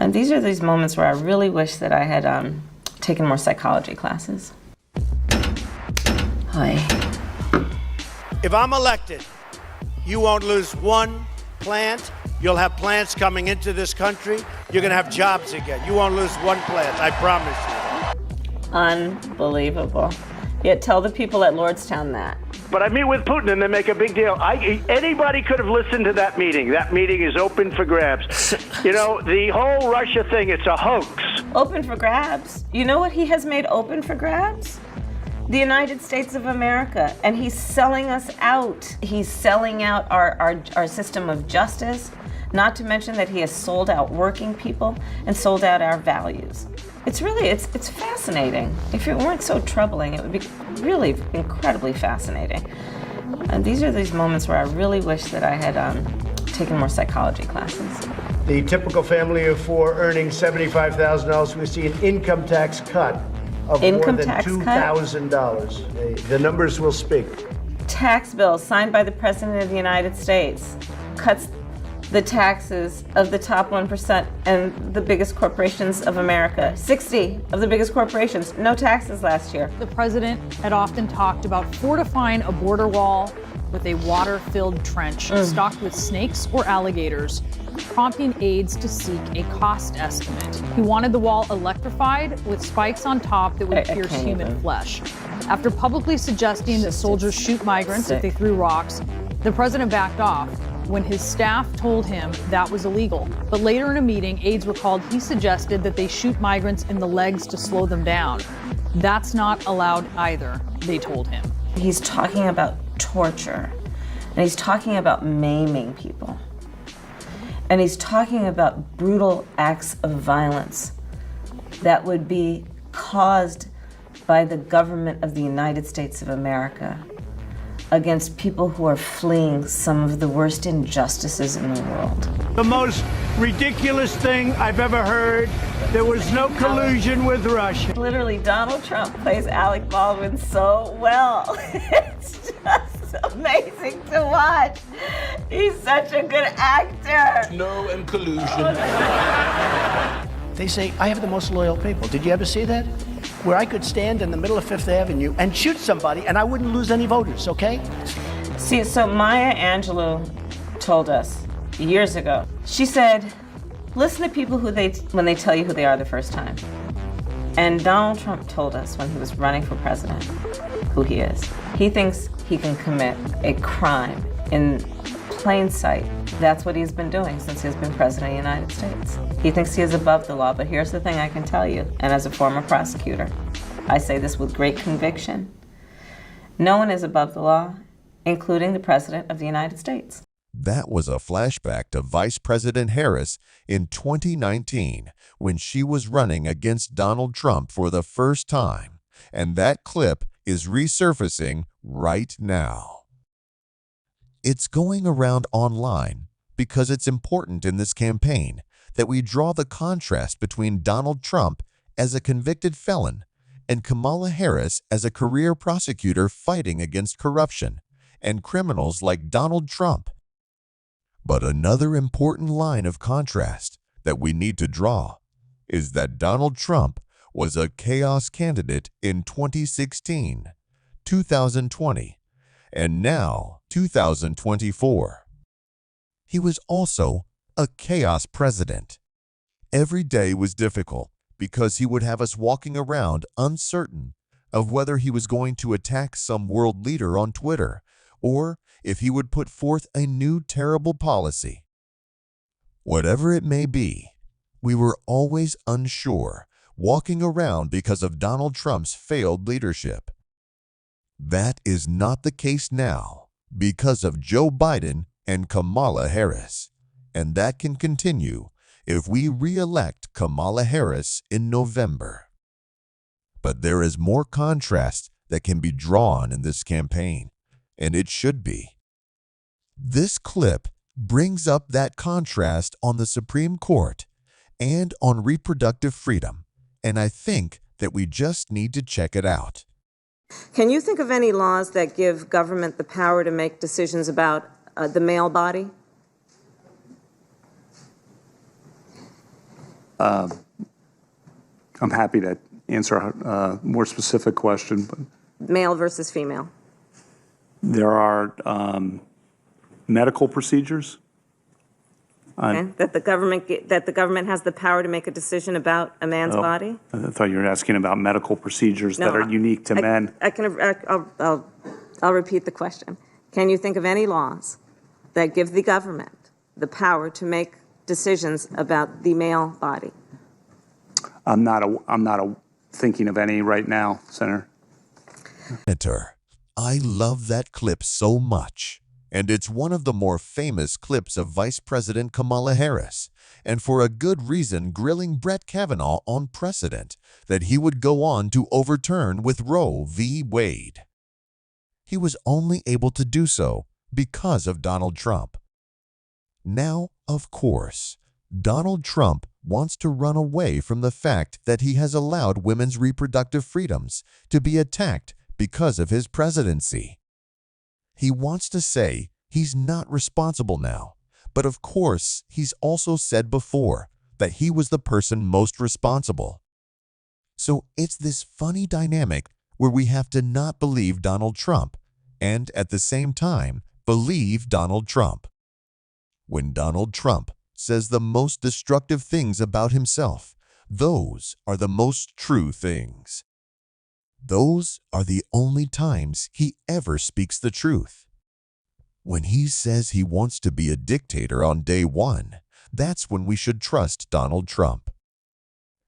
And these are these moments where I really wish that I had taken more psychology classes. Hi. If I'm elected, you won't lose one plant. You'll have plants coming into this country. You're going to have jobs again. You won't lose one plant, I promise you. Unbelievable. Yet tell the people at Lordstown that. But I meet with Putin and they make a big deal. Anybody could have listened to that meeting. That meeting is open for grabs. You know, the whole Russia thing, it's a hoax. Open for grabs? You know what he has made open for grabs? The United States of America. And he's selling us out. He's selling out our system of justice, not to mention that he has sold out working people and sold out our values. It's fascinating. If it weren't so troubling, it would be really incredibly fascinating. And these are these moments where I really wish that I had taken more psychology classes. The typical family of four earning $75,000 will see an income tax cut of more than $2,000. The numbers will speak. Tax bill signed by the President of the United States cuts the taxes of the top 1% and the biggest corporations of America. 60 of the biggest corporations, no taxes last year. The president had often talked about fortifying a border wall with a water-filled trench stocked with snakes or alligators, prompting aides to seek a cost estimate. He wanted the wall electrified with spikes on top that would pierce human flesh. After publicly suggesting that soldiers shoot migrants if they threw rocks, the president backed off when his staff told him that was illegal. But later in a meeting, aides recalled he suggested that they shoot migrants in the legs to slow them down. That's not allowed either, they told him. He's talking about torture, and he's talking about maiming people, and he's talking about brutal acts of violence that would be caused by the government of the United States of America against people who are fleeing some of the worst injustices in the world. The most ridiculous thing I've ever heard. There was no collusion with Russia. Literally, Donald Trump plays Alec Baldwin so well. It's just amazing to watch. He's such a good actor. No and collusion. They say, I have the most loyal people. Did you ever see that? Where I could stand in the middle of Fifth Avenue and shoot somebody and I wouldn't lose any voters, okay? See, so Maya Angelou told us years ago, she said, listen to people when they tell you who they are the first time. And Donald Trump told us when he was running for president who he is. He thinks he can commit a crime in plain sight. That's what he's been doing since he's been president of the United States. He thinks he is above the law, but here's the thing I can tell you, and as a former prosecutor, I say this with great conviction. No one is above the law, including the President of the United States. That was a flashback to Vice President Harris in 2019 when she was running against Donald Trump for the first time, and that clip is resurfacing right now. It's going around online because it's important in this campaign that we draw the contrast between Donald Trump as a convicted felon and Kamala Harris as a career prosecutor fighting against corruption and criminals like Donald Trump. But another important line of contrast that we need to draw is that Donald Trump was a chaos candidate in 2016, 2020, and now 2024. He was also a chaos president. Every day was difficult because he would have us walking around uncertain of whether he was going to attack some world leader on Twitter or if he would put forth a new terrible policy. Whatever it may be, we were always unsure, walking around because of Donald Trump's failed leadership. That is not the case now because of Joe Biden and Kamala Harris, and that can continue if we re-elect Kamala Harris in November. But there is more contrast that can be drawn in this campaign, and it should be. This clip brings up that contrast on the Supreme Court and on reproductive freedom, and I think that we just need to check it out. Can you think of any laws that give government the power to make decisions about the male body? I'm happy to answer a more specific question, but Male versus female. there are medical procedures. Okay? That the government has the power to make a decision about a man's body. I thought you were asking about medical procedures No, that are unique to men. I'll repeat the question. Can you think of any laws that give the government the power to make decisions about the male body? I'm not thinking of any right now, Senator. Senator, I love that clip so much. And it's one of the more famous clips of Vice President Kamala Harris, and for a good reason, grilling Brett Kavanaugh on precedent that he would go on to overturn with Roe v. Wade. He was only able to do so because of Donald Trump. Now, of course, Donald Trump wants to run away from the fact that he has allowed women's reproductive freedoms to be attacked because of his presidency. He wants to say he's not responsible now, but of course, he's also said before that he was the person most responsible. So it's this funny dynamic where we have to not believe Donald Trump and at the same time believe Donald Trump. When Donald Trump says the most destructive things about himself, those are the most true things. Those are the only times he ever speaks the truth. When he says he wants to be a dictator on day one, that's when we should trust Donald Trump.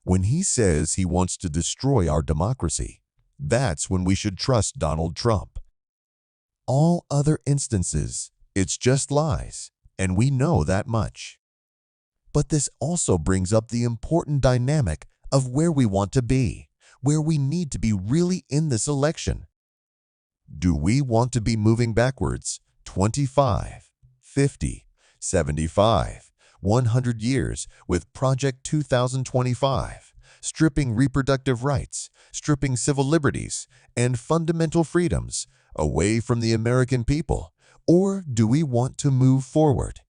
When he says he wants to destroy our democracy, that's when we should trust Donald Trump. All other instances, it's just lies, and we know that much. But this also brings up the important dynamic of where we want to be, where we need to be really in this election. Do we want to be moving backwards 25, 50, 75, 100 years with Project 2025, stripping reproductive rights, stripping civil liberties, and fundamental freedoms away from the American people? Or do we want to move forward?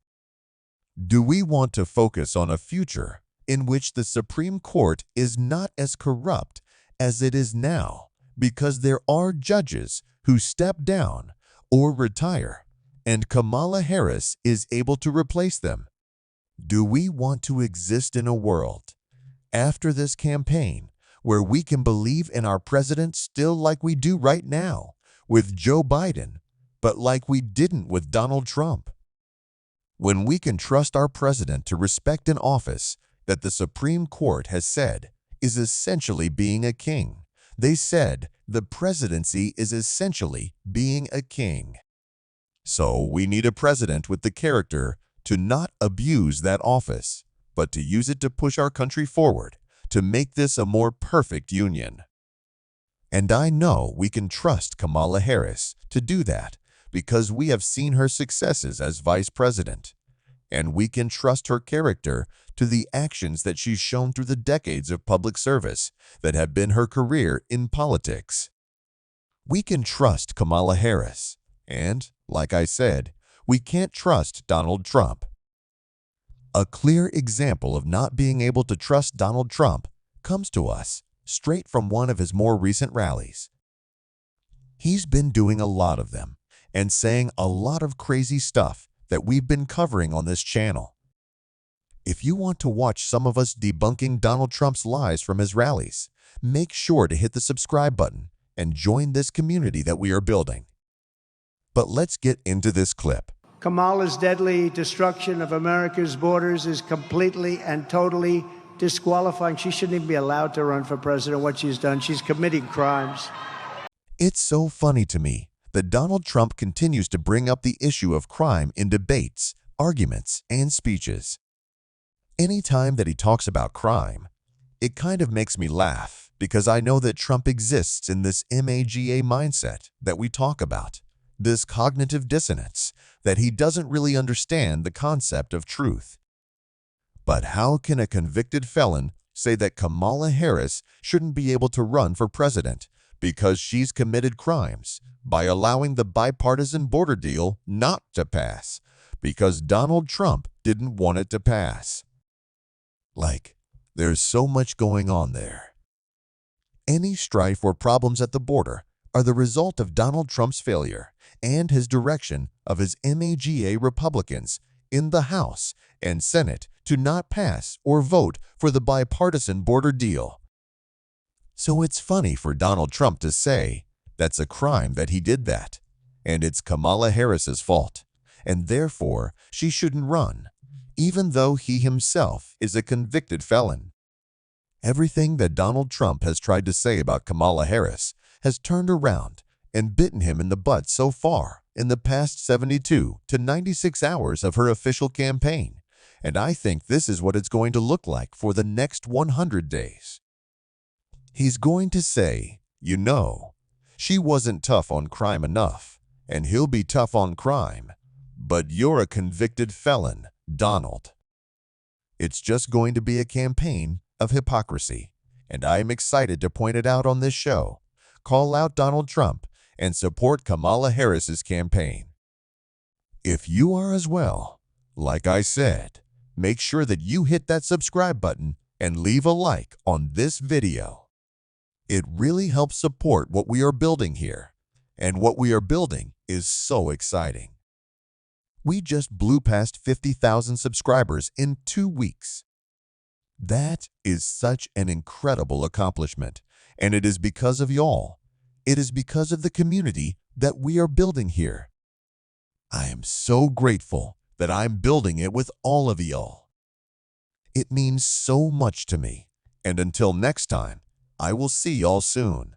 Do we want to focus on a future in which the Supreme Court is not as corrupt as it is now because there are judges who step down or retire and Kamala Harris is able to replace them? Do we want to exist in a world after this campaign where we can believe in our president still like we do right now with Joe Biden, but like we didn't with Donald Trump? When we can trust our president to respect an office that the Supreme Court has said is essentially being a king. They said the presidency is essentially being a king. So we need a president with the character to not abuse that office, but to use it to push our country forward, to make this a more perfect union. And I know we can trust Kamala Harris to do that because we have seen her successes as vice president. And we can trust her character to the actions that she's shown through the decades of public service that have been her career in politics. We can trust Kamala Harris. And, like I said, we can't trust Donald Trump. A clear example of not being able to trust Donald Trump comes to us straight from one of his more recent rallies. He's been doing a lot of them and saying a lot of crazy stuff that we've been covering on this channel. If you want to watch some of us debunking Donald Trump's lies from his rallies, make sure to hit the subscribe button and join this community that we are building. But let's get into this clip. Kamala's deadly destruction of America's borders is completely and totally disqualifying. She shouldn't even be allowed to run for president. What she's done, she's committing crimes. It's so funny to me that Donald Trump continues to bring up the issue of crime in debates, arguments, and speeches. Anytime that he talks about crime, it kind of makes me laugh because I know that Trump exists in this MAGA mindset that we talk about, this cognitive dissonance, that he doesn't really understand the concept of truth. But how can a convicted felon say that Kamala Harris shouldn't be able to run for president because she's committed crimes by allowing the bipartisan border deal not to pass because Donald Trump didn't want it to pass? Like, There's so much going on there. Any strife or problems at the border are the result of Donald Trump's failure and his direction of his MAGA Republicans in the House and Senate to not pass or vote for the bipartisan border deal. So it's funny for Donald Trump to say that's a crime that he did that, and it's Kamala Harris's fault, and therefore she shouldn't run, even though he himself is a convicted felon. Everything that Donald Trump has tried to say about Kamala Harris has turned around and bitten him in the butt so far in the past 72 to 96 hours of her official campaign, and I think this is what it's going to look like for the next 100 days. He's going to say, you know, she wasn't tough on crime enough, and he'll be tough on crime, but you're a convicted felon, Donald. It's just going to be a campaign of hypocrisy, and I'm excited to point it out on this show. Call out Donald Trump and support Kamala Harris's campaign. If you are as well, like I said, make sure that you hit that subscribe button and leave a like on this video. It really helps support what we are building here, and what we are building is so exciting. We just blew past 50,000 subscribers in 2 weeks. That is such an incredible accomplishment, and it is because of y'all. It is because of the community that we are building here. I am so grateful that I'm building it with all of y'all. It means so much to me, and until next time, I will see y'all soon.